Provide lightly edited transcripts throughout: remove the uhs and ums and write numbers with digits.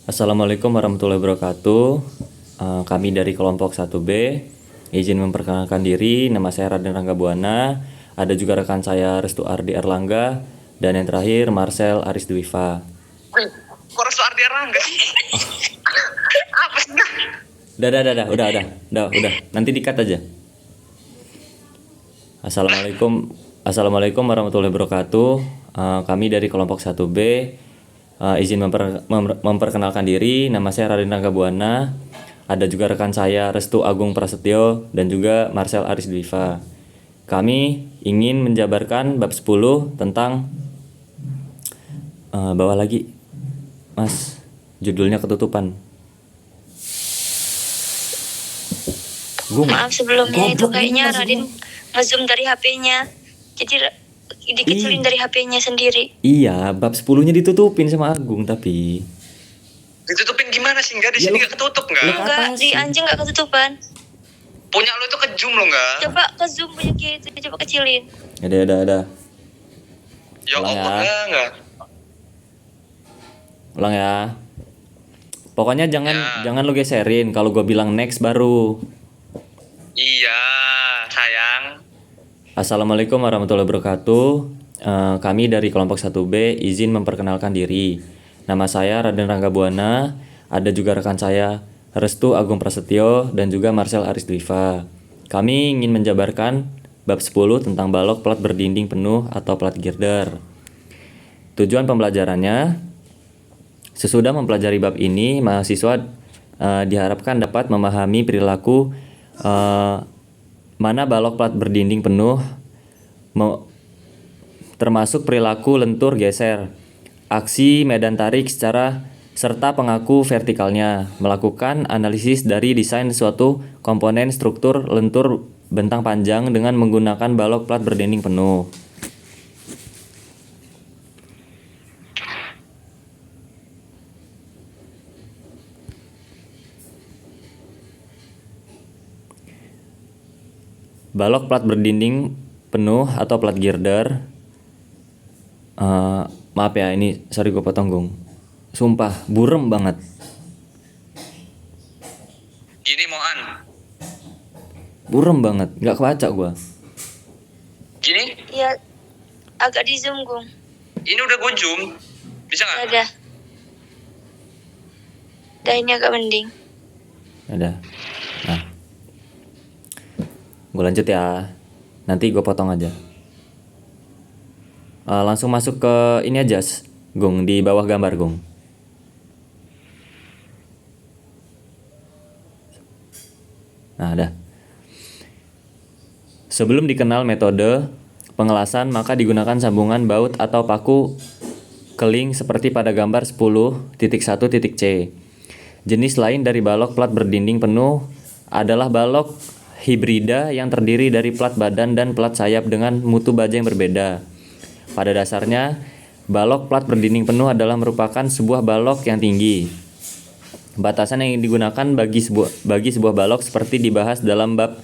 Assalamualaikum warahmatullahi wabarakatuh. Kami dari kelompok 1B izin memperkenalkan diri. Nama saya Raden Rangga Buana. Ada juga rekan saya Restu Ardi Erlangga. Dan yang terakhir Marcel Aris Dwiva. Wih, kok Restu Ardi Erlangga sih? Apa sih? Udah. Nanti di-cut aja. Assalamualaikum warahmatullahi wabarakatuh. Kami dari kelompok 1B izin memperkenalkan diri. Nama saya Raden Rangga Buana. Ada juga rekan saya Restu Agung Prasetyo dan juga Marcel Aris Dwiva. Kami ingin menjabarkan bab 10 tentang bawah lagi, Mas. Judulnya ketutupan. Maaf sebelumnya itu kayaknya Raden nge-zoom dari HP-nya. Jadi dikecilin dari HP-nya sendiri. Iya, bab 10-nya ditutupin sama Agung tapi. Ditutupin gimana sih? Enggak, di sini enggak ketutup enggak? Enggak, di anjing enggak ketutupan. Punya lo itu ke zoom lo enggak? Coba ke zoom punya gitu, coba kecilin. Ada. Ya Ulang Allah, ya. enggak. Ulang ya. Pokoknya jangan Ya. lu geserin. Kalau gue bilang next baru. Iya, sayang. Assalamualaikum warahmatullahi wabarakatuh. Kami dari kelompok 1B izin memperkenalkan diri. Nama saya Raden Rangga Buana. Ada juga rekan saya Restu Agung Prasetyo dan juga Marcel Aris Dwiva. Kami ingin menjabarkan bab 10 tentang balok plat berdinding penuh atau plat girder. Tujuan pembelajarannya, sesudah mempelajari bab ini, mahasiswa diharapkan dapat memahami perilaku mana balok plat berdinding penuh, termasuk perilaku lentur geser, aksi medan tarik serta pengaku vertikalnya, melakukan analisis dari desain suatu komponen struktur lentur bentang panjang dengan menggunakan balok plat berdinding penuh. Balok plat berdinding penuh atau plat girder, maaf ya, ini sorry gue potong Gung. Sumpah burem banget. Gini Moan. Burem banget, nggak kebaca gue. Gini, Ya agak di zoom, Gung. ini udah gue zoom. Bisa nggak? Udah. Udah ini agak mending. Ada. Nah, gue lanjut ya. Nanti gue potong aja. Langsung masuk ke ini aja, Gung, di bawah gambar, Gung. Nah, ada. Sebelum dikenal metode pengelasan, maka digunakan sambungan baut atau paku keling seperti pada gambar 10.1.c. Jenis lain dari balok plat berdinding penuh adalah balok hibrida yang terdiri dari plat badan dan plat sayap dengan mutu baja yang berbeda. Pada dasarnya, balok plat berdinding penuh adalah merupakan sebuah balok yang tinggi. Batasan yang digunakan bagi sebuah balok seperti dibahas dalam bab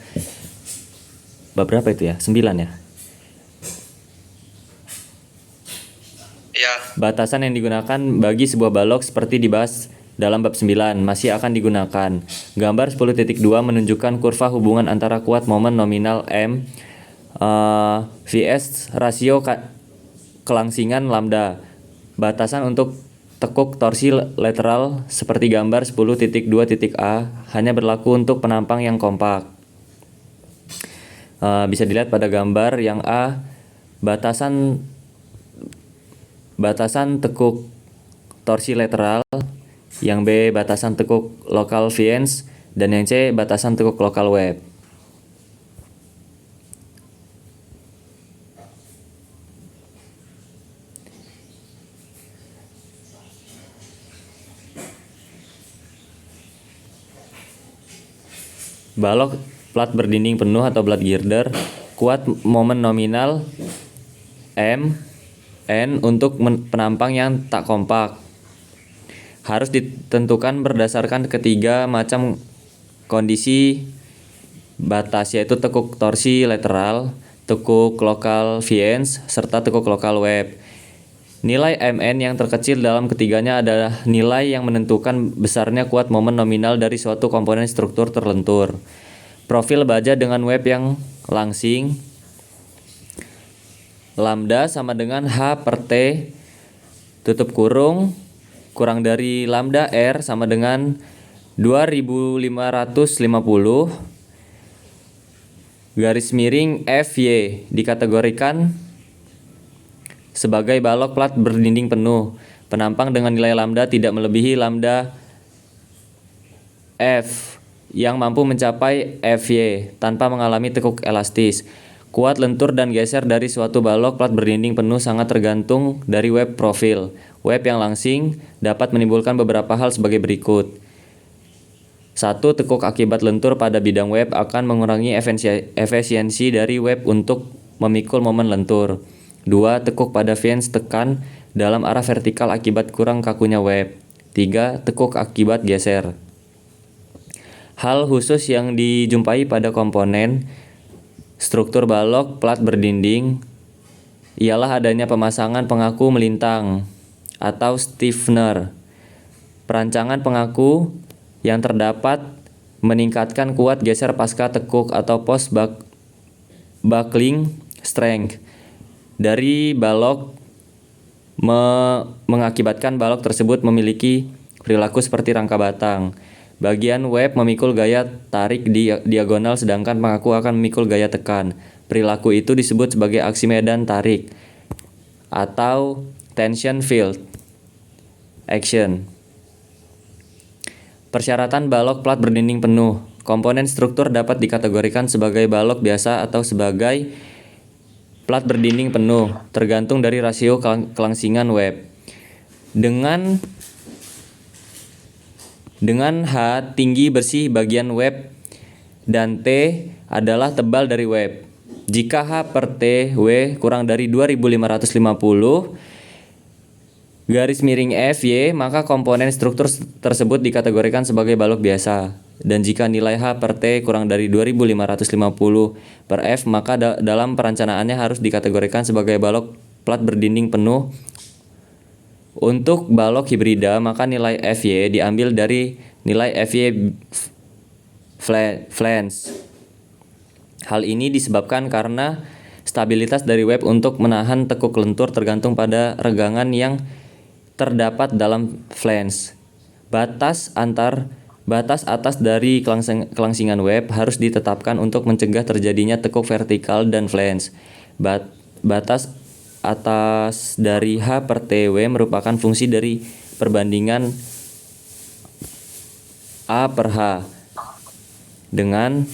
berapa itu ya? 9 ya. Iya. Batasan yang digunakan bagi sebuah balok seperti dibahas dalam bab 9 masih akan digunakan. Gambar 10.2 menunjukkan kurva hubungan antara kuat momen nominal M vs rasio kelangsingan lambda. Batasan untuk tekuk torsi lateral seperti gambar 10.2.a hanya berlaku untuk penampang yang kompak. Bisa dilihat pada gambar yang A, batasan tekuk torsi lateral, yang B batasan tekuk lokal Viens, dan yang C batasan tekuk lokal web. Balok plat berdinding penuh atau plat girder kuat momen nominal M N untuk penampang yang tak kompak. Harus ditentukan berdasarkan ketiga macam kondisi batas, yaitu tekuk torsi lateral, tekuk lokal Viens, serta tekuk lokal web. Nilai Mn yang terkecil dalam ketiganya adalah nilai yang menentukan besarnya kuat momen nominal dari suatu komponen struktur terlentur. Profil baja dengan web yang langsing. Lambda sama dengan H per T tutup kurung dari lambda R sama dengan 2550 garis miring FY dikategorikan sebagai balok plat berdinding penuh penampang dengan nilai lambda tidak melebihi lambda F yang mampu mencapai FY tanpa mengalami tekuk elastis. Kuat lentur dan geser dari suatu balok plat berdinding penuh sangat tergantung dari web profil. Web yang langsing dapat menimbulkan beberapa hal sebagai berikut. 1. Tekuk akibat lentur pada bidang web akan mengurangi efisiensi dari web untuk memikul momen lentur. 2. Tekuk pada flange tekan dalam arah vertikal akibat kurang kakunya web. 3. Tekuk akibat geser. Hal khusus yang dijumpai pada komponen struktur balok plat berdinding ialah adanya pemasangan pengaku melintang atau stiffener. Perancangan pengaku yang terdapat meningkatkan kuat geser pasca tekuk atau post buckling strength dari balok mengakibatkan balok tersebut memiliki perilaku seperti rangka batang. Bagian web memikul gaya tarik diagonal sedangkan pengaku akan memikul gaya tekan. Perilaku itu disebut sebagai aksi medan tarik atau tension field action. Persyaratan balok plat berdinding penuh. Komponen struktur dapat dikategorikan sebagai balok biasa atau sebagai plat berdinding penuh, tergantung dari rasio kelangsingan web. Dengan H tinggi bersih bagian web dan T adalah tebal dari web. Jika H per T W kurang dari 2550 garis miring FY, maka komponen struktur tersebut dikategorikan sebagai balok biasa. Dan jika nilai H per T kurang dari 2550 per F, maka dalam perencanaannya harus dikategorikan sebagai balok plat berdinding penuh. Untuk balok hibrida, maka nilai FY diambil dari nilai FY flange. Hal ini disebabkan karena stabilitas dari web untuk menahan tekuk lentur tergantung pada regangan yang terdapat dalam flange. Batas atas dari kelangsingan web harus ditetapkan untuk mencegah terjadinya tekuk vertikal dan flange. Batas atas dari H per TW merupakan fungsi dari perbandingan A per H dengan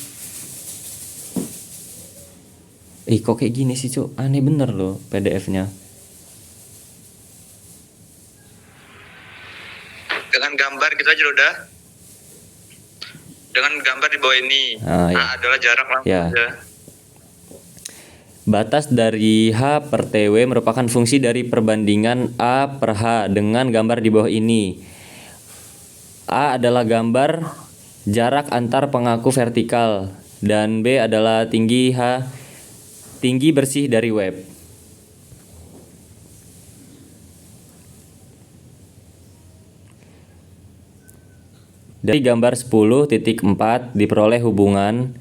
kok kayak gini sih Cuk, aneh bener loh PDF-nya. Dengan gambar gitu aja udah. Dengan gambar di bawah ini. Ya. A adalah jarak langsung Ya. aja. Batas dari H per TW merupakan fungsi dari perbandingan A per H dengan gambar di bawah ini. A adalah gambar jarak antar pengaku vertikal dan B adalah tinggi bersih dari web. Dari gambar 10.4 diperoleh hubungan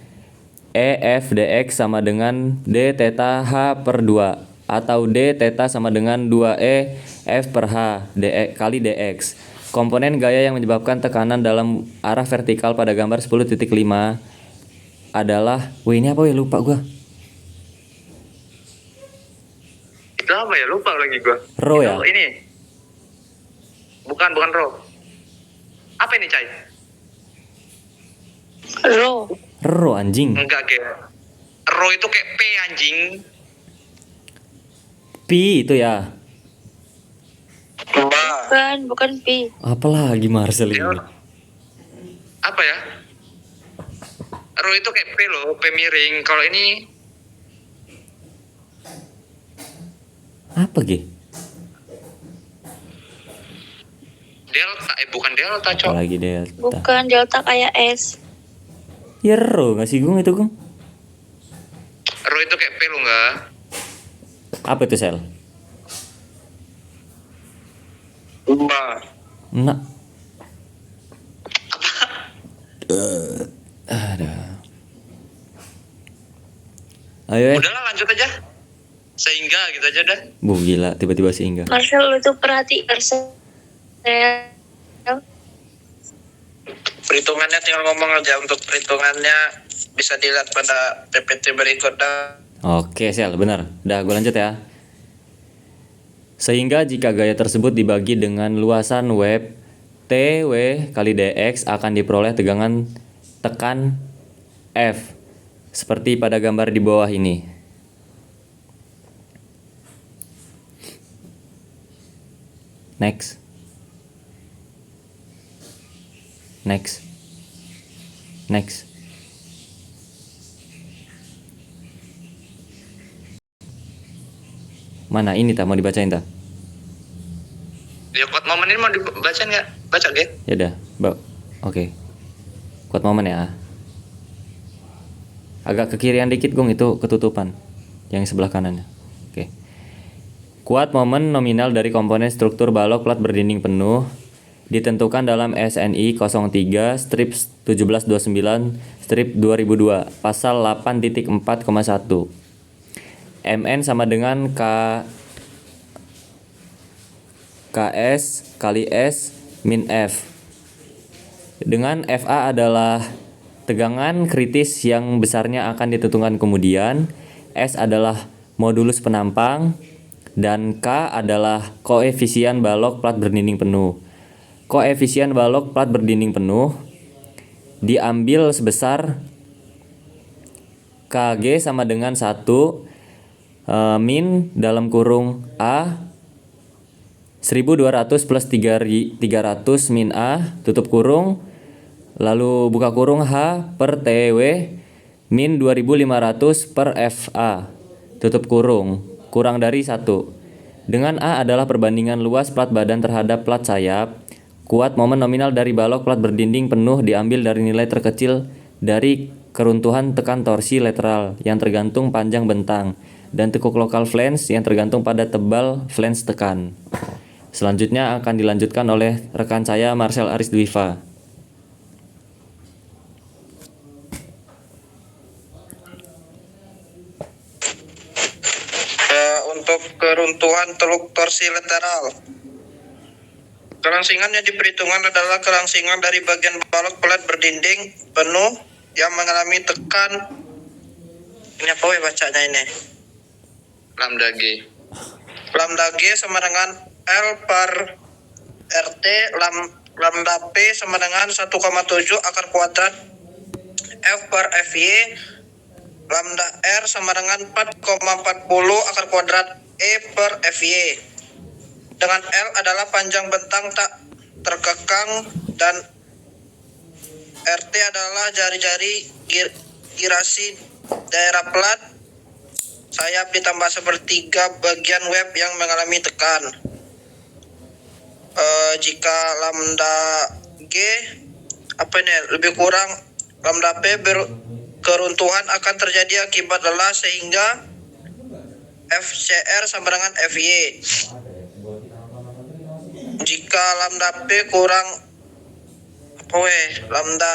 EF dx sama dengan D theta H per 2 atau D theta sama dengan 2E F per H kali dx. Komponen gaya yang menyebabkan tekanan dalam arah vertikal pada gambar 10.5 adalah, ini apa ya, lupa gua. Itu apa ya, lupa lagi gua. Rho ya? Ini. Bukan rho. Apa ini, Cai? Rho anjing. Enggak, kayak rho itu kayak P anjing. Pi itu ya. Bukan P. Apalagi Marcel ini? Apa ya? Rho itu kayak P loh, P miring. Kalau ini Apa Ge? delta, bukan delta, Cok. Apalagi delta. Bukan delta kayak S. Ya Rho nggak sih Gung itu Gung? Rho itu kayak P lo enggak? Apa itu sel? Nah. Ada. Ayo. Udahlah lanjut aja. Sehingga gitu aja dah. Gila, tiba-tiba sehingga. Marcel lu tuh perhatikan saya. Perhitungannya tinggal ngomong aja. Untuk perhitungannya bisa dilihat pada PPT berikut dah. Oke, Sel, benar. Udah, gue lanjut ya. Sehingga jika gaya tersebut dibagi dengan luasan web TW kali DX akan diperoleh tekan F. Seperti pada gambar di bawah ini. Next. Mana ini tak mau dibacain tak? Ya kuat momen ini mau dibacain nggak? Baca Ge. Ya udah, oke. Kuat momen ya. Agak ke kirian dikit Gung, itu ketutupan. Yang sebelah kanannya. Oke. Kuat momen nominal dari komponen struktur balok plat berdinding penuh ditentukan dalam SNI 03 strip 1729 strip 2002 pasal 8.4,1. MN sama dengan KS kali S min F. Dengan FA adalah tegangan kritis yang besarnya akan ditentukan kemudian, S adalah modulus penampang, dan K adalah koefisien balok plat berdinding penuh. Koefisien balok plat berdinding penuh diambil sebesar KG sama dengan 1 min dalam kurung A 1200 plus 300 min A tutup kurung, lalu buka kurung H per TW min 2500 per FA tutup kurung, kurang dari 1. Dengan A adalah perbandingan luas plat badan terhadap plat sayap. Kuat momen nominal dari balok plat berdinding penuh diambil dari nilai terkecil dari keruntuhan tekan torsi lateral yang tergantung panjang bentang dan tekuk lokal flange yang tergantung pada tebal flange tekan. Selanjutnya akan dilanjutkan oleh rekan saya Marcel Aris Dwiva. Untuk keruntuhan teluk torsi lateral, kelangsingan yang diperhitungkan adalah kelangsingan dari bagian balok plat berdinding penuh yang mengalami tekan. Ini apa ya bacanya ini? Lambda G. Lambda G sama dengan L per RT, lambda P sama dengan 1,7 akar kuadrat F per FY, lambda R sama dengan 4,40 akar kuadrat E per FY. Dengan L adalah panjang bentang tak terkekang dan RT adalah jari-jari girasi daerah plat sayap ditambah sepertiga bagian web yang mengalami tekan. Jika lambda G lebih kurang lambda P keruntuhan akan terjadi akibat lelah sehingga FCR sama dengan FY. Jika lambda P kurang lambda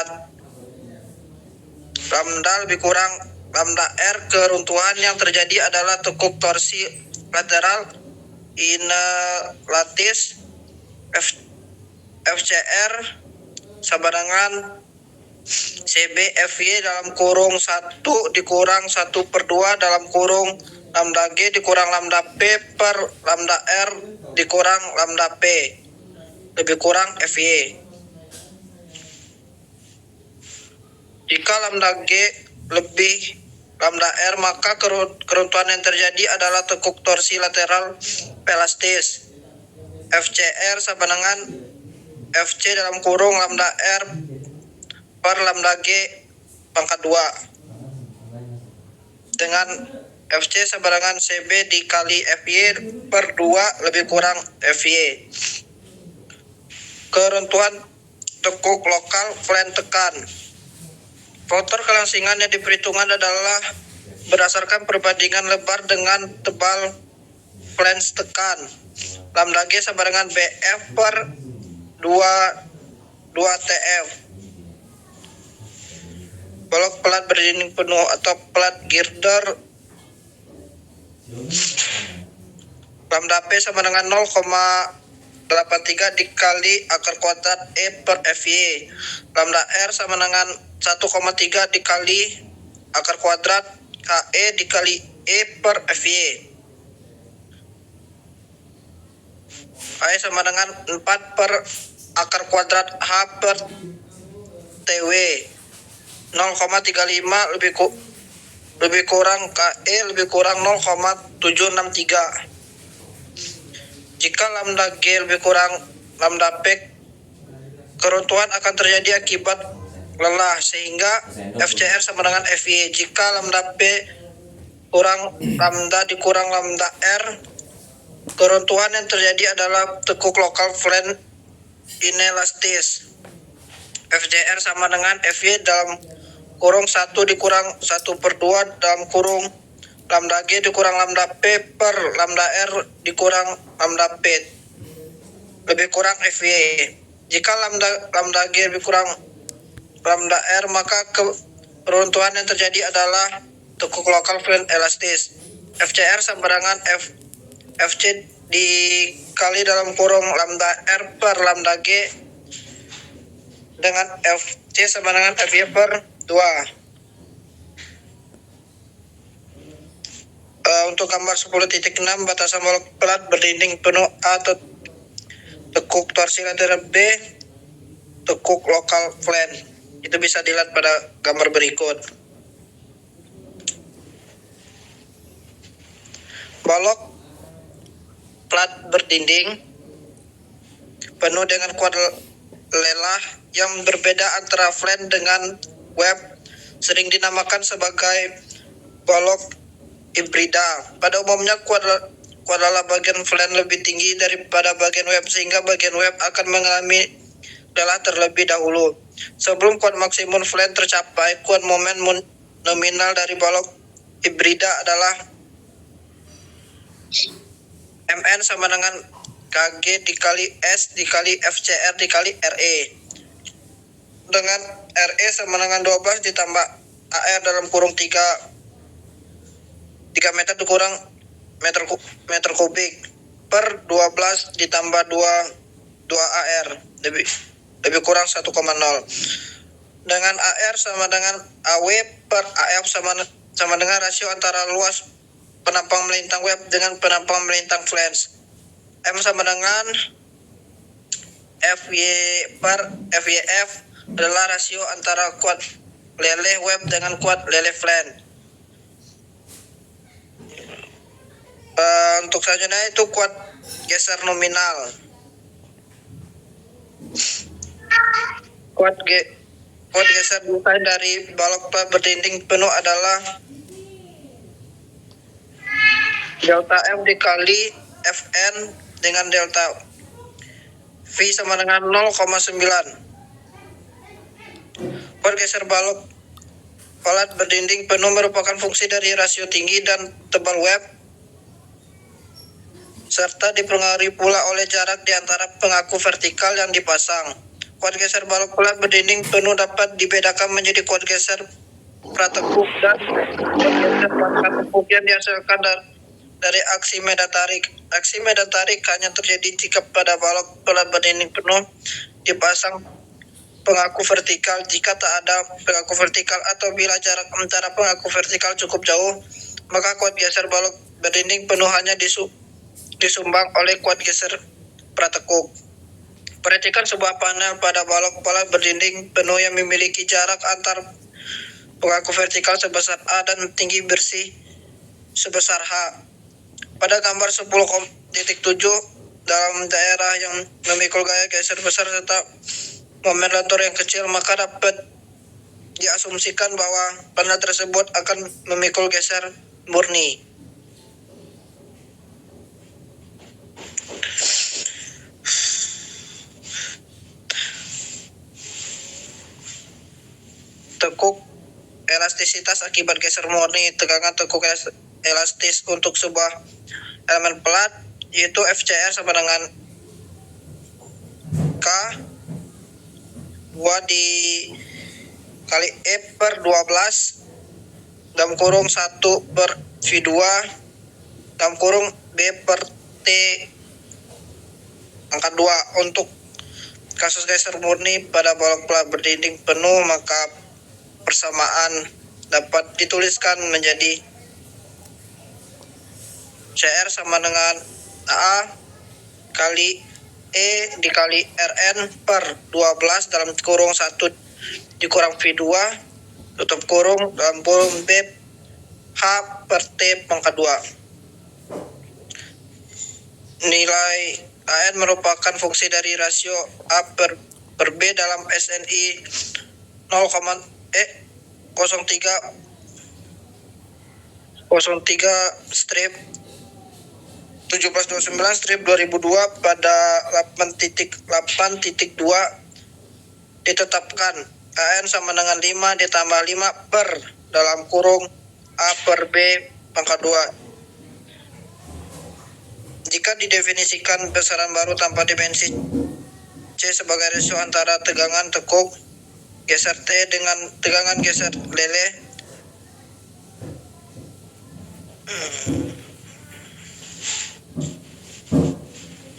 lebih kurang lambda R, keruntuhan yang terjadi adalah tekuk torsi lateral inelatis FCR sama dengan CB FY dalam kurung 1 dikurang 1/2 dalam kurung lambda G dikurang lambda P per lambda R dikurang lambda P lebih kurang FY. Jika lambda G lebih lambda R, maka keruntuhan yang terjadi adalah tekuk torsi lateral pelastis FCR sama dengan FC dalam kurung lambda R per lambda G pangkat 2 dengan FC sama dengan CB dikali FY per 2 lebih kurang FY. Keruntuhan tekuk lokal flange tekan. Faktor kelangsingan yang diperhitungkan adalah berdasarkan perbandingan lebar dengan tebal flange tekan. Lambda G sama dengan BF per 2 2 TF. Balok pelat berdinding penuh atau pelat girder lambda P sama dengan 0,83 dikali akar kuadrat E per FY. Lambda R sama dengan 1,3 dikali akar kuadrat KE dikali E per FY. AE sama dengan 4 per akar kuadrat H per TW. 0,35 lebih kurang KE lebih kurang 0,763. Jika lambda G lebih kurang lambda P, keruntuhan akan terjadi akibat lelah sehingga FCR sama dengan FY. Jika lambda P kurang lambda dikurang lambda R, keruntuhan yang terjadi adalah tekuk lokal flange inelastis. FCR sama dengan FY dalam kurung 1 dikurang 1/2 dalam kurung lambda G dikurang lambda P per lambda R dikurang lambda P lebih kurang FY. Jika lambda G lebih kurang lambda R, maka keruntuhan yang terjadi adalah tekuk lokal flange elastis. FCR sama dengan FC dikali dalam kurung lambda R per lambda G dengan FC sama dengan FY per 2. Untuk gambar 10.6 batasan balok pelat berdinding penuh A atau tekuk torsi lateral B, tekuk lokal flange. Itu bisa dilihat pada gambar berikut. Balok plat berdinding penuh dengan kuat lelah yang berbeda antara flange dengan web sering dinamakan sebagai balok hibrida. Pada umumnya kuat lelah bagian flange lebih tinggi daripada bagian web sehingga bagian web akan mengalami lelah terlebih dahulu. Sebelum kuat maksimum flange tercapai, kuat momen nominal dari balok hibrida adalah MN sama dengan KG dikali S dikali FCR dikali RE. Dengan RE sama dengan 12 ditambah AR dalam kurung 3 meter dikurang meter kubik per 12 ditambah 2 AR lebih kurang 1,0. Dengan AR sama dengan AW per AF sama dengan rasio antara luas penampang melintang web dengan penampang melintang flange. M sama dengan FY per FYF adalah rasio antara kuat leleh web dengan kuat leleh flange. Untuk selanjutnya itu kuat geser nominal. Kuat geser desain dari balok plat berdinding penuh adalah delta F dikali Fn dengan delta V sama dengan 0,9. Kuat geser balok plat berdinding penuh merupakan fungsi dari rasio tinggi dan tebal web serta dipengaruhi pula oleh jarak di antara pengaku vertikal yang dipasang. Kuat geser balok plat berdinding penuh dapat dibedakan menjadi kuat geser pratekuk dan kuat geser pratekuk yang dihasilkan dari aksi medan tarik. Aksi medan tarik hanya terjadi jika pada balok plat berdinding penuh dipasang pengaku vertikal. Jika tak ada pengaku vertikal atau bila jarak antara pengaku vertikal cukup jauh, maka kuat geser balok berdinding penuh hanya disumbang oleh kuat geser pratekuk. Perhatikan sebuah panel pada balok plat berdinding penuh yang memiliki jarak antar pengaku vertikal sebesar A dan tinggi bersih sebesar H. Pada gambar 10.7 dalam daerah yang memikul gaya geser besar serta momen rotor yang kecil, maka dapat diasumsikan bahwa panel tersebut akan memikul geser murni. Tekuk elastisitas akibat geser murni. Tegangan tekuk elastis untuk sebuah elemen plat yaitu FCR sama dengan K 2 dikali E per 12 dalam kurung 1 per V2 dalam kurung B per T angka 2. Untuk kasus geser murni pada balok plat berdinding penuh, maka persamaan dapat dituliskan menjadi CR sama dengan A kali E dikali Rn per 12 dalam kurung 1 dikurang V2 tutup kurung dalam kurung B H per T pangkat 2. Nilai AN merupakan fungsi dari rasio A per B dalam SNI 03 1729 2002 pada 8.8.2 ditetapkan AN sama dengan 5 ditambah 5 per dalam kurung A per B pangkat 2. Jika didefinisikan besaran baru tanpa dimensi C sebagai rasio antara tegangan tekuk geser T dengan tegangan geser lele,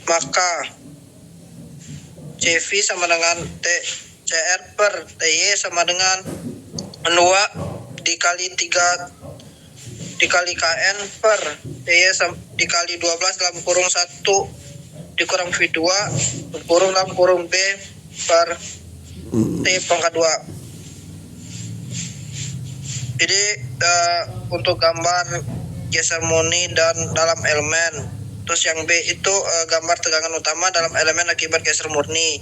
maka CV sama dengan CR per TY sama dengan 2 dikali 3 dikali KN per TY dikali 12 dalam kurung 1 dikurang V2 kurung dalam kurung B per T pangkat 2. Jadi untuk gambar geser murni dan dalam elemen. Terus yang B itu gambar tegangan utama dalam elemen akibat geser murni.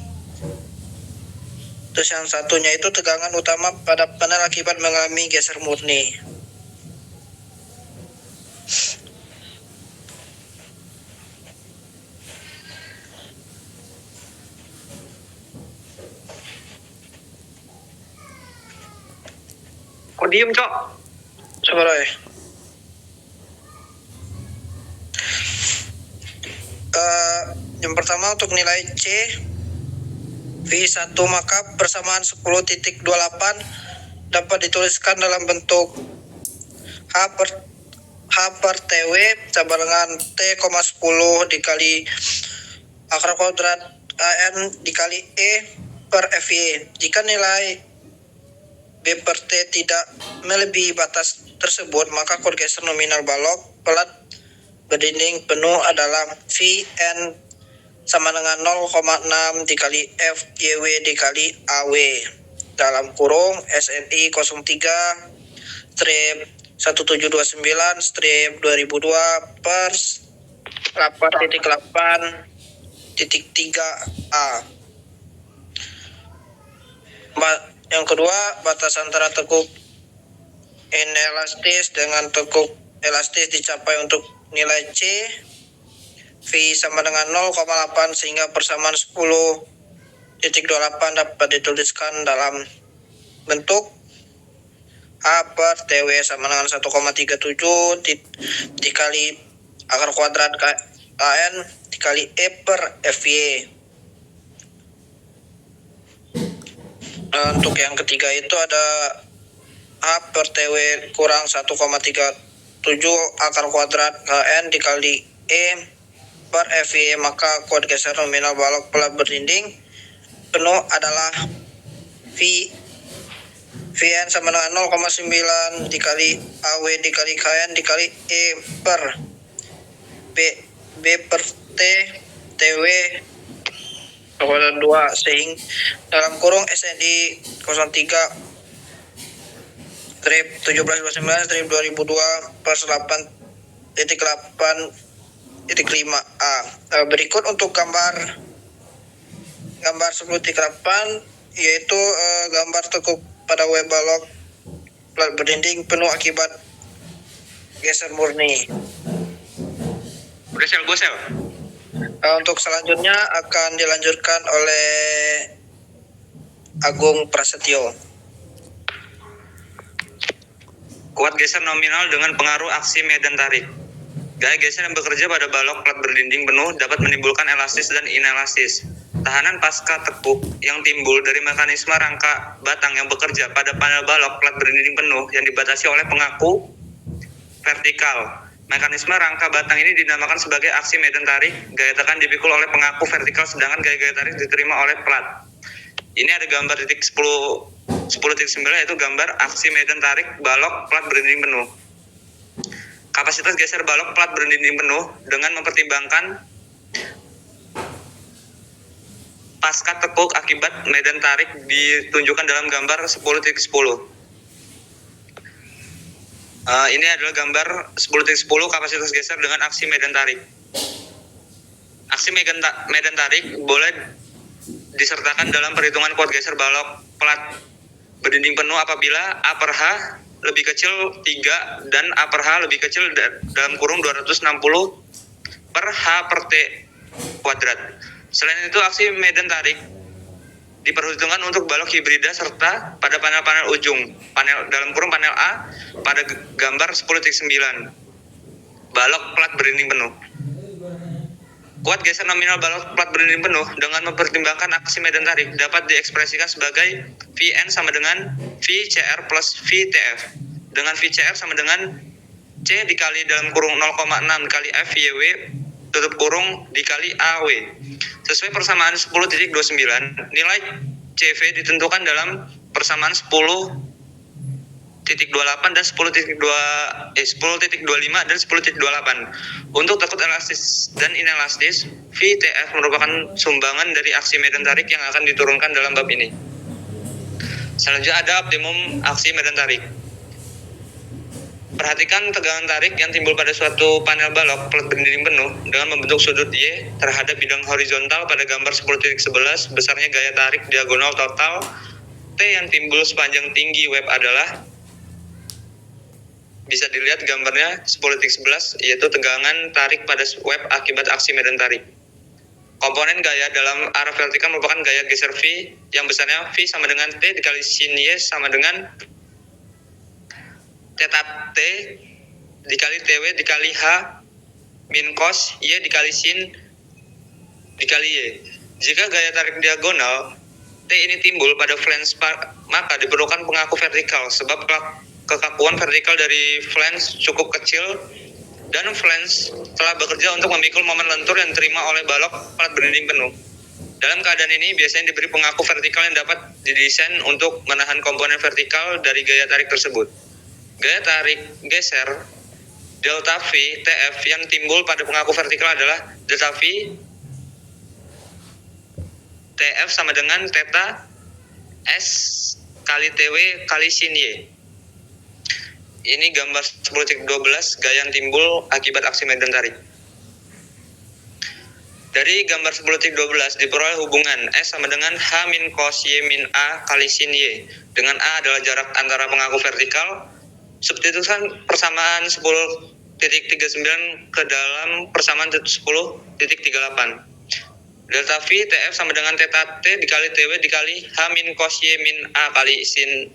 Terus yang satunya itu tegangan utama pada panel akibat mengalami geser murni. Kok diem, Cok? Coba deh. Yang pertama untuk nilai C V1 maka persamaan 10.28 dapat dituliskan dalam bentuk H per TW sama dengan T,10 dikali akar kuadrat AN dikali E per FY. Jika nilai B per T tidak melebihi batas tersebut, maka kode geser nominal balok plat berdinding penuh adalah Vn sama dengan 0,6 dikali FYW dikali AW dalam kurung SNI 03 strip 1729 strip 2002 per 8.8.3A. Yang kedua, batas antara tekuk inelastis dengan tekuk elastis dicapai untuk nilai C V sama dengan 0,8 sehingga persamaan 10.28 dapat dituliskan dalam bentuk H per TW sama dengan 1,37 dikali akar kuadrat KN dikali E per FY. Untuk yang ketiga itu ada H per TW kurang 1,37 akar kuadrat KN dikali E per FY, maka kode geser nominal balok plat berdinding penuh adalah Vn sama dengan 0,9 dikali AW dikali KN dikali E per B per T TW kuadrat 2 sehingga dalam kurung SNI 03 strip 1729 strip 2002 per 8.8.5A. Berikut untuk gambar 10.8 yaitu gambar tekuk pada W balok plat berdinding penuh akibat geser murni. Udah sel, gue sel. Untuk selanjutnya akan dilanjutkan oleh Agung Prasetyo. Kuat geser nominal dengan pengaruh aksi medan tarik. Gaya geser yang bekerja pada balok plat berdinding penuh dapat menimbulkan elastis dan inelastis. Tahanan pasca tekuk yang timbul dari mekanisme rangka batang yang bekerja pada panel balok plat berdinding penuh yang dibatasi oleh pengaku vertikal. Mekanisme rangka batang ini dinamakan sebagai aksi medan tarik. Gaya tekan dipikul oleh pengaku vertikal, sedangkan gaya-gaya tarik diterima oleh plat. Ini ada gambar titik 10.9 yaitu gambar aksi medan tarik balok plat berdinding penuh. Kapasitas geser balok plat berdinding penuh dengan mempertimbangkan pasca tekuk akibat medan tarik ditunjukkan dalam gambar 10.10. Ini adalah gambar 10.10 kapasitas geser dengan aksi medan tarik. Aksi medan tarik boleh disertakan dalam perhitungan kuat geser balok plat berdinding penuh apabila A per H lebih kecil 3 dan A per H lebih kecil dalam kurung 260 per H per T kuadrat. Selain itu, aksi medan tarik diperhitungkan untuk balok hibrida serta pada panel-panel ujung panel dalam kurung panel A pada gambar 10.9 balok plat berdinding penuh. Kuat geser nominal balok plat berdinding penuh dengan mempertimbangkan aksi medan tarik dapat diekspresikan sebagai Vn sama dengan VCR plus VTF, dengan VCR sama dengan C dikali dalam kurung 0,6 kali F YW tutup kurung dikali AW. Sesuai persamaan 10.29, nilai CV ditentukan dalam persamaan 10.28 dan 10.25 dan 10.28. Untuk tekuk elastis dan inelastis, VTF merupakan sumbangan dari aksi medan tarik yang akan diturunkan dalam bab ini. Selanjutnya ada optimum aksi medan tarik. Perhatikan tegangan tarik yang timbul pada suatu panel balok plat berdinding penuh dengan membentuk sudut Y terhadap bidang horizontal pada gambar 10.11. Besarnya gaya tarik diagonal total T yang timbul sepanjang tinggi web adalah, bisa dilihat gambarnya 10.11, yaitu tegangan tarik pada web akibat aksi medan tarik. Komponen gaya dalam arah vertikal merupakan gaya geser V yang besarnya V sama dengan T dikali sin Y sama dengan theta T dikali TW dikali H min cos Y dikali sin dikali Y. Jika gaya tarik diagonal T ini timbul pada flange maka diperlukan pengaku vertikal sebab kekakuan vertikal dari flange cukup kecil dan flange telah bekerja untuk memikul momen lentur yang diterima oleh balok plat berdinding penuh. Dalam keadaan ini biasanya diberi pengaku vertikal yang dapat didesain untuk menahan komponen vertikal dari gaya tarik tersebut. Gaya tarik geser delta V TF yang timbul pada pengaku vertikal adalah delta V TF sama dengan theta S kali TW kali sin Y. Ini gambar 10.12 gaya yang timbul akibat aksi medan tarik. Dari gambar 10.12 diperoleh hubungan S sama dengan H min cos Y min A kali sin Y, dengan A adalah jarak antara pengaku vertikal. Substitusikan persamaan 10.39 ke dalam persamaan 10.38. Delta V TF sama dengan theta T dikali TW dikali H min cos Y min A kali sin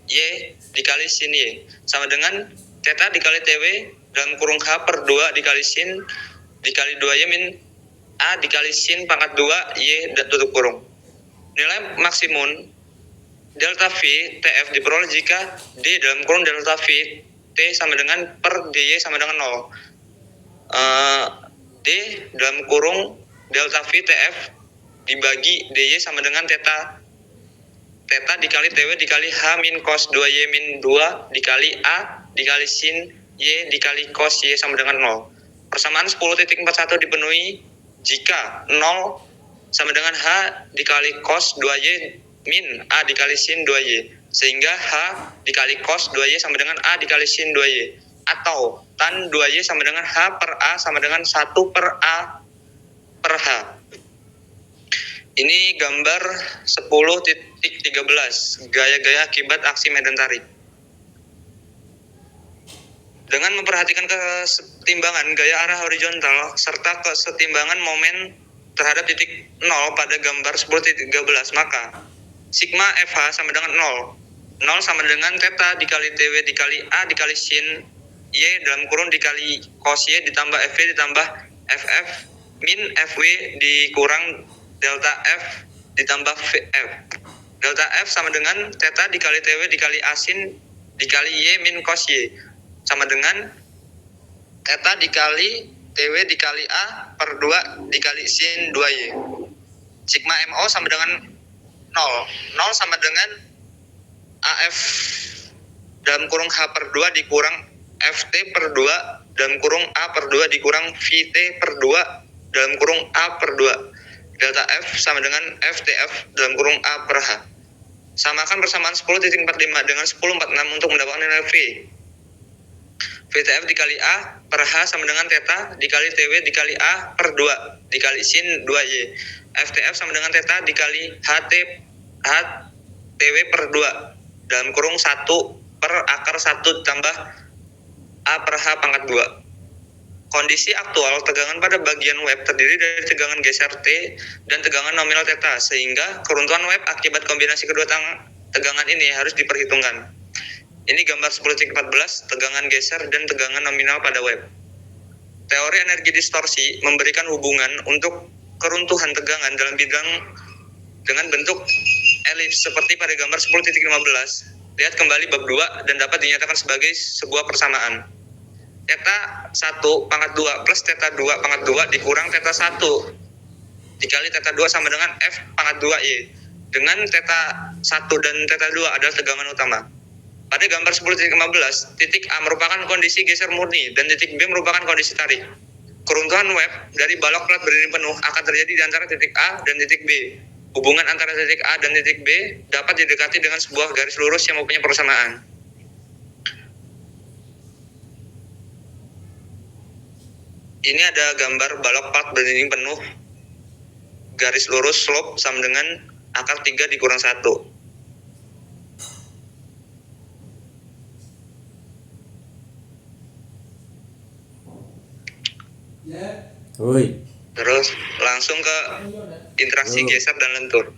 Y dikali sin Y sama dengan theta dikali TW dalam kurung H per 2 dikali sin dikali 2Y min A dikali sin pangkat 2 Y tutup kurung. Nilai maksimum delta V TF diperoleh jika D dalam kurung delta V T sama dengan per DY sama dengan 0. D dalam kurung delta V TF dibagi DY sama dengan theta dikali TW dikali H min cos 2Y min 2 dikali A dikali sin Y dikali cos Y sama dengan 0. Persamaan 10.41 dipenuhi jika 0 sama dengan H dikali cos 2Y min A dikali sin 2Y, sehingga H dikali cos 2Y sama dengan A dikali sin 2Y, atau tan 2Y sama dengan H per A sama dengan 1 per A per H. Ini gambar 10.13 gaya-gaya akibat aksi medan tarik. Dengan memperhatikan kesetimbangan gaya arah horizontal serta kesetimbangan momen terhadap titik 0 pada gambar 10.13, maka sigma FH sama dengan 0. 0 sama dengan theta dikali TW dikali A dikali sin Y dalam kurung dikali cos Y ditambah FV ditambah FF min FW dikurang delta F ditambah VF. Delta F sama dengan theta dikali TW dikali A sin dikali Y min cos Y. Sama dengan theta dikali TW dikali A per 2 dikali sin 2Y. Sigma MO sama dengan 0. 0 sama dengan AF dalam kurung H per 2 dikurang FT per 2 dalam kurung A per 2 dikurang VT per 2 dalam kurung A per 2. Delta F sama dengan FTF dalam kurung A per H. Samakan persamaan 10.45 dengan 10.46 untuk mendapatkan nilai V. VTF dikali A per H sama dengan theta dikali TW dikali A per 2 dikali sin 2Y. FTF sama dengan theta dikali HTW per 2 dalam kurung 1 per akar 1 ditambah A per H pangkat 2. Kondisi aktual tegangan pada bagian web terdiri dari tegangan geser T dan tegangan nominal theta, sehingga keruntuhan web akibat kombinasi kedua tegangan ini harus diperhitungkan. Ini gambar 10.14 tegangan geser dan tegangan nominal pada web. Teori energi distorsi memberikan hubungan untuk keruntuhan tegangan dalam bidang dengan bentuk elips seperti pada gambar 10.15. Lihat kembali bab 2 dan dapat dinyatakan sebagai sebuah persamaan. Theta 1 pangkat 2 plus theta 2 pangkat 2 dikurang theta 1 dikali theta 2 sama dengan F pangkat 2Y. Dengan theta 1 dan theta 2 adalah tegangan utama. Pada gambar 10.15, titik A merupakan kondisi geser murni dan titik B merupakan kondisi tarik. Keruntuhan web dari balok plat berdinding penuh akan terjadi di antara titik A dan titik B. Hubungan antara titik A dan titik B dapat didekati dengan sebuah garis lurus yang mempunyai persamaan. Ini ada gambar balok plat berdinding penuh, garis lurus slope sama dengan akar 3 dikurang 1. Woi. Terus langsung ke interaksi geser dan lentur.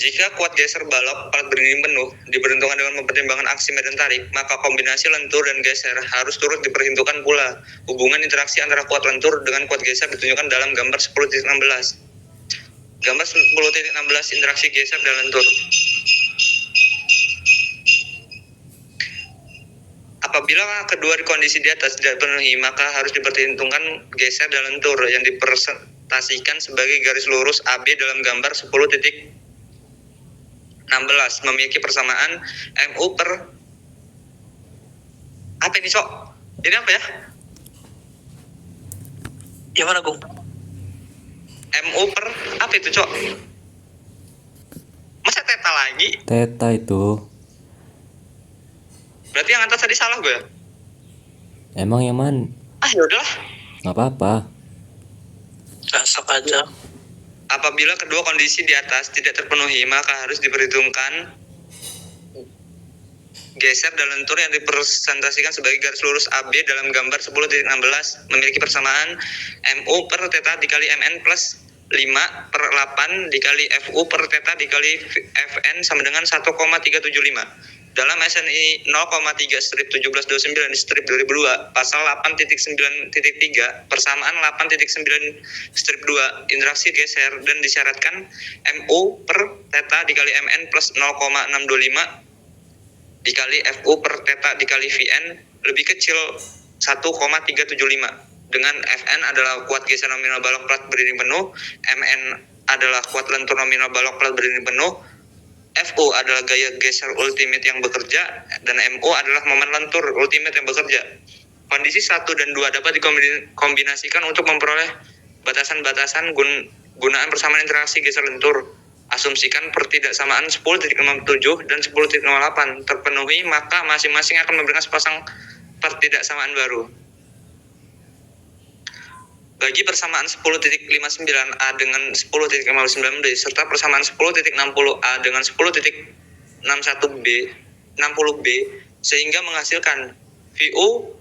Jika kuat geser balok plat berdinding penuh diperhitungkan dengan mempertimbangkan aksi medan tarik, maka kombinasi lentur dan geser harus turut diperhitungkan pula. Hubungan interaksi antara kuat lentur dengan kuat geser ditunjukkan dalam gambar 10.16. Gambar 10.16 interaksi geser dan lentur. Apabila kedua kondisi di atas tidak dipenuhi, maka harus diperhitungkan geser dan lentur yang dipresentasikan sebagai garis lurus AB dalam gambar 10.16 memiliki persamaan MU per apa ini, Cok? Ini apa ya? Yang mana, Gung? MU per apa itu, Cok? Masa theta lagi? Theta itu. Berarti yang atas tadi salah gue ya? Emang yang mana? Ah, yaudahlah. Nggak apa-apa. Gasak aja. Apabila kedua kondisi di atas tidak terpenuhi, maka harus diperhitungkan geser dan lentur yang dipresentasikan sebagai garis lurus AB dalam gambar 10.16 memiliki persamaan MU per theta dikali MN plus 5 per 8 dikali FU per theta dikali FN sama dengan 1,375. Dalam SNI 0,3 strip 1729 strip 2002 pasal 8.9.3 persamaan 8.9 strip 2 interaksi geser dan disyaratkan MU per theta dikali MN plus 0,625 dikali FU per theta dikali VN lebih kecil 1,375 dengan FN adalah kuat geser nominal balok plat berdinding penuh, MN adalah kuat lentur nominal balok plat berdinding penuh, FU adalah gaya geser ultimate yang bekerja, dan MU adalah momen lentur ultimate yang bekerja. Kondisi 1 dan 2 dapat dikombinasikan untuk memperoleh batasan-batasan gunaan persamaan interaksi geser lentur. Asumsikan pertidaksamaan 10.57 dan 10.08 terpenuhi, maka masing-masing akan memberikan sepasang pertidaksamaan baru. Bagi persamaan 10.59A dengan 10.59B serta persamaan 10.60A dengan 10.61B sehingga menghasilkan VU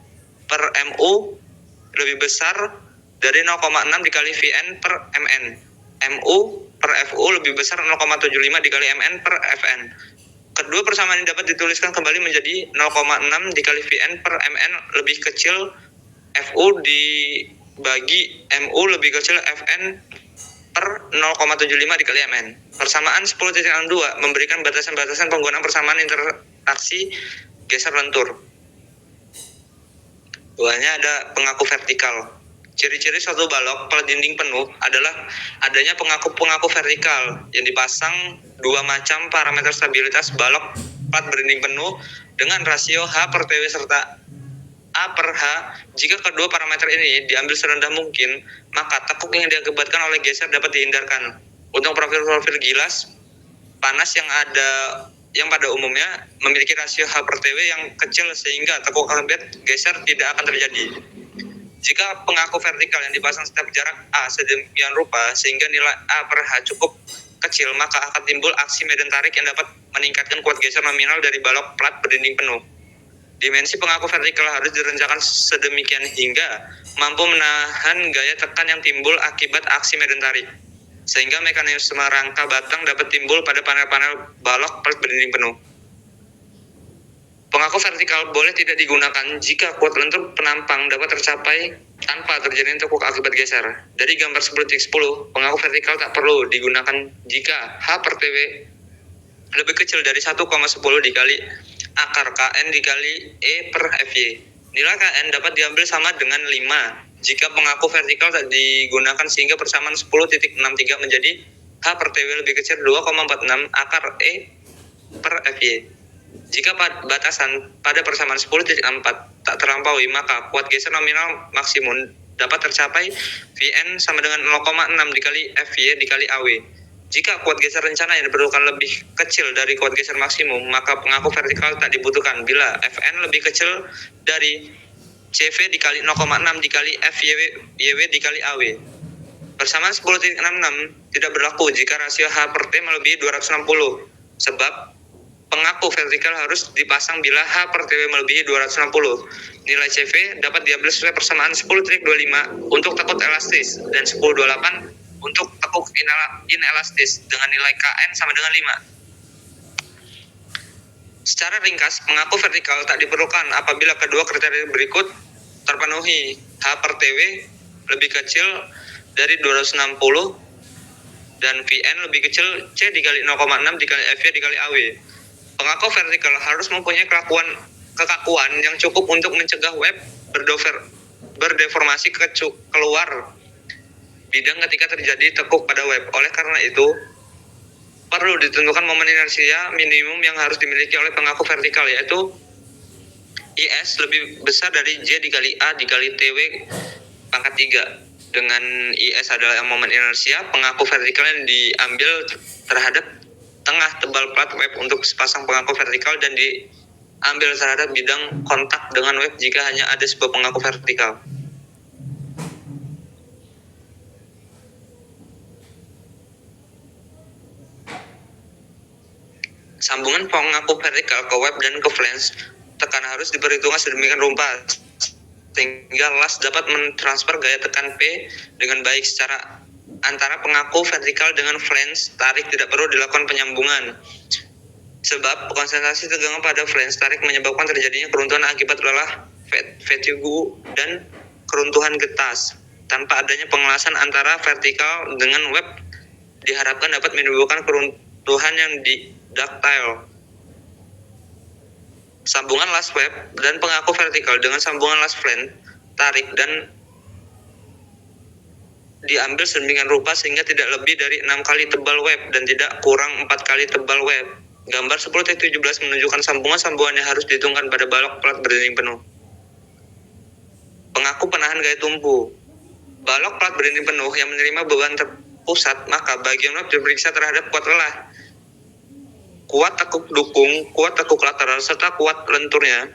per MU lebih besar dari 0,6 dikali VN per MN. MU per FU lebih besar 0,75 dikali MN per FN. Kedua persamaan ini dapat dituliskan kembali menjadi 0,6 dikali VN per MN lebih kecil FU dibagi MU lebih kecil FN per 0,75 dikali Mn. Persamaan 10.62 memberikan batasan-batasan penggunaan persamaan interaksi geser lentur. Duanya ada pengaku vertikal. Ciri-ciri suatu balok plat dinding penuh adalah adanya pengaku vertikal yang dipasang dua macam parameter stabilitas balok plat berdinding penuh dengan rasio H per TW serta A per H. Jika kedua parameter ini diambil serendah mungkin, maka tekuk yang diakibatkan oleh geser dapat dihindarkan. Untuk profil-profil gilas panas yang pada umumnya memiliki rasio H per TW yang kecil sehingga tekuk akibat geser tidak akan terjadi. Jika pengaku vertikal yang dipasang setiap jarak A sedemikian rupa sehingga nilai A per H cukup kecil, maka akan timbul aksi medan tarik yang dapat meningkatkan kuat geser nominal dari balok plat berdinding penuh. Dimensi pengaku vertikal harus direncanakan sedemikian hingga mampu menahan gaya tekan yang timbul akibat aksi medan tarik, sehingga mekanisme rangka batang dapat timbul pada panel-panel balok plat berdinding penuh. Pengaku vertikal boleh tidak digunakan jika kuat lentur penampang dapat tercapai tanpa terjadinya tekuk akibat geser. Dari gambar 10.10, pengaku vertikal tak perlu digunakan jika H per TW lebih kecil dari 1,10 dikali akar KN dikali E per FY. Nilai KN dapat diambil sama dengan 5 jika pengaku vertikal tak digunakan sehingga persamaan 10.63 menjadi H per TW lebih kecil 2,46 akar E per FY. Jika batasan pada persamaan 10.4 tak terlampaui, maka kuat geser nominal maksimum dapat tercapai Vn sama dengan 0,6 dikali Fy dikali Aw. Jika kuat geser rencana yang diperlukan lebih kecil dari kuat geser maksimum, maka pengaku vertikal tak dibutuhkan bila Fn lebih kecil dari CV dikali 0,6 dikali Fyw dikali Aw. Persamaan 10.66 tidak berlaku jika rasio H per T melebihi 260, sebab pengaku vertikal harus dipasang bila H per TW melebihi 260. Nilai CV dapat diambil sesuai persamaan 10.25 untuk tekuk elastis dan 10.28 untuk tekuk inelastis dengan nilai KN sama dengan 5. Secara ringkas, pengaku vertikal tak diperlukan apabila kedua kriteria berikut terpenuhi. H per TW lebih kecil dari 260 dan Vn lebih kecil C dikali 0,6 dikali Fy dikali Aw. Pengaku vertikal harus mempunyai kekakuan yang cukup untuk mencegah web berdeformasi keluar bidang ketika terjadi tekuk pada web. Oleh karena itu, perlu ditentukan momen inersia minimum yang harus dimiliki oleh pengaku vertikal, yaitu IS lebih besar dari J dikali A dikali TW pangkat 3. Dengan IS adalah momen inersia, pengaku vertikal yang diambil terhadap tengah tebal plat web untuk sepasang pengaku vertikal dan diambil terhadap bidang kontak dengan web jika hanya ada sebuah pengaku vertikal. Sambungan pengaku vertikal ke web dan ke flange tekan harus diperhitungkan sedemikian rupa sehingga las dapat mentransfer gaya tekan P dengan baik. Secara antara pengaku vertikal dengan flange tarik tidak perlu dilakukan penyambungan, sebab konsentrasi tegangan pada flange tarik menyebabkan terjadinya keruntuhan akibat lelah, fatigue, dan keruntuhan getas. Tanpa adanya pengelasan antara vertikal dengan web diharapkan dapat menimbulkan keruntuhan yang ductile. Sambungan las web dan pengaku vertikal dengan sambungan las flange tarik dan diambil sedemikian rupa sehingga tidak lebih dari 6 kali tebal web dan tidak kurang 4 kali tebal web. Gambar 10.17 menunjukkan sambungan-sambungan yang harus dihitungkan pada balok plat berdinding penuh. Pengaku penahan gaya tumpu. Balok plat berdinding penuh yang menerima beban terpusat, maka bagian web diperiksa terhadap kuat lelah, kuat tekuk dukung, kuat tekuk lateral, serta kuat lenturnya.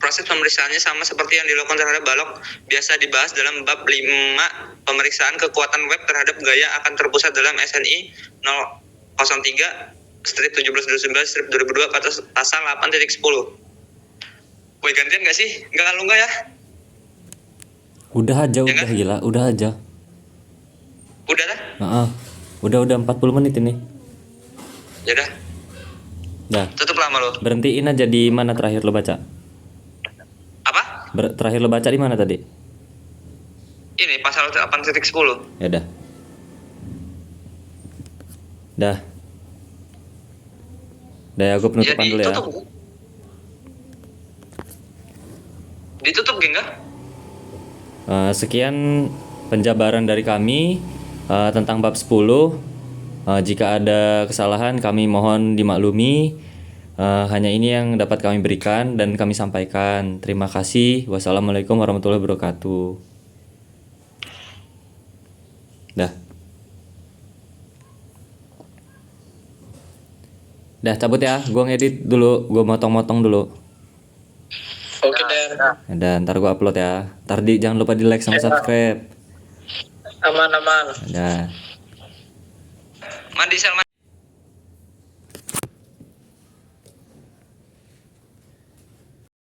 Proses pemeriksaannya sama seperti yang dilakukan terhadap balok, biasa dibahas dalam bab 5 pemeriksaan kekuatan web terhadap gaya akan terpusat dalam SNI 003/1729/2002 pasal 8.10. Woi, gantian gak sih? Enggak lu enggak ya? Udah aja, Ya udah kan? gila, udah aja. Udah dah? Udah 40 menit ini. Ya udah, Dah, tutup lama lo. berhentiin aja di mana terakhir lo baca. Apa? Terakhir lo baca di mana tadi? Ini pasal 8.10. Ya udah. Dah. Dah ya, gue penutupan dulu ya. Ditutup geng nggak? Sekian penjabaran dari kami tentang bab 10. Jika ada kesalahan kami mohon dimaklumi. Hanya ini yang dapat kami berikan dan kami sampaikan. Terima kasih. Wassalamualaikum warahmatullahi wabarakatuh. Dah. Dah cabut ya. Gue ngedit dulu. Gue motong-motong dulu. Oke, Den. Dan ntar gue upload ya. Ntar jangan lupa di like sama subscribe. Aman. Dah. Mandi Salman.